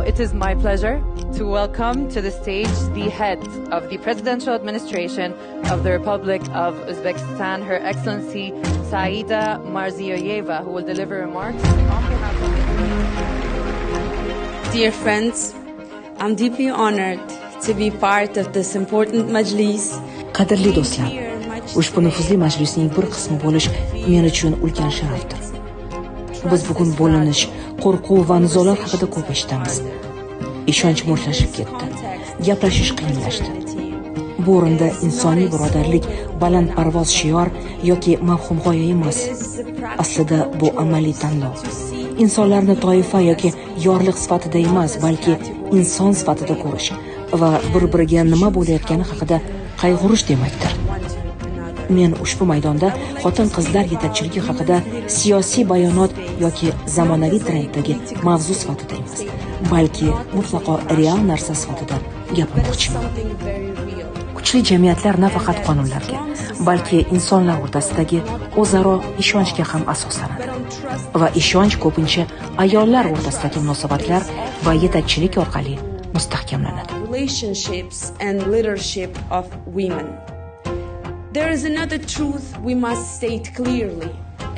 it is my pleasure to welcome to the stage the head of the Presidential Administration of the Republic of Uzbekistan, Her Excellency Saida Mirziyoyeva, who will deliver remarks on behalf of the... Dear friends, I'm deeply honored to be part of this important majlis. Qadrli do'stlar, ushbu nufuzli majlisning bir qismi bo'lish men uchun ulkan sharafdir. Biz bugun bo'linish, qo'rquv va nizolar haqida ko'p eshitamiz. Ishonch mo'rtlashib ketdi. Gaplashish qiyinlashdi. Bu o'rinda insoniy birodarlik balandparvoz shior yoki mavhum g'oya emas. Aslida bu amaliy tanlov. Insonlarni toifa yoki yorliq sifatida emas, balki inson sifatida ko'rish va bir-biriga nima bo'layotgani haqida qayg'urish demakdir. Men ushbu maydonda xotin-qizlar yetakchiligi haqida siyosiy bayonot yoki zamonaviy trenddagi mavzu sifatida emas, balki mutlaqo real narsa sifatida gapirmoqchiman. Kuchli jamiyatlar nafaqat qonunlarga, balki insonlar o'rtasidagi o'zaro ishonchga ham asoslanadi. Va ishonch ko'pincha ayollar o'rtasidagi munosabatlar va yetakchilik orqali mustahkamlanadi. Relationships and leadership of women. There is another truth we must state clearly.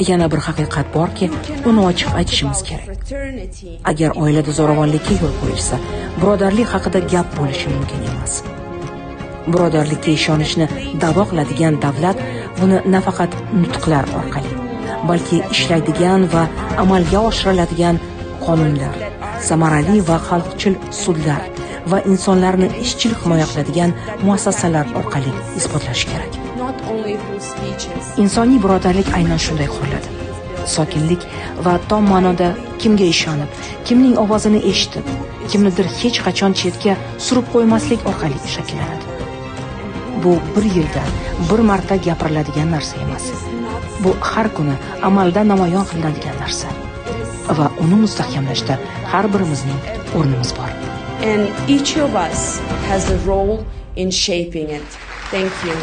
Yana bir haqiqat borki, uni ochiq aytishimiz kerak. Agar oilada zo'ravonlikka yo'l qo'yilsa, birodarlik haqida gap bo'lishi mumkin emas. Birodarlikka ishonishni da'vo qiladigan davlat buni nafaqat nutqlar orqali, balki ishlaydigan va amalga oshiriladigan qonunlar, samarali va xalqchil sudlar va insonlarni izchil himoya qiladigan muassasalar orqali isbotlashi kerak. Insoniy birodarlik aynan shunday quriladi. Sokinlik va tom ma'noda kimga ishonib, kimning ovozini eshitib, kimnidir hech qachon chetga surib qo'ymaslik orqali shakllanadi. Bu bir yilda bir marta gapiriladigan narsa emas. Bu har kuni amalda namoyon qilinadigan narsa. Va uni mustahkamlashda har birimizning o'rnimiz bor. And each of us has a role in shaping it. Thank you.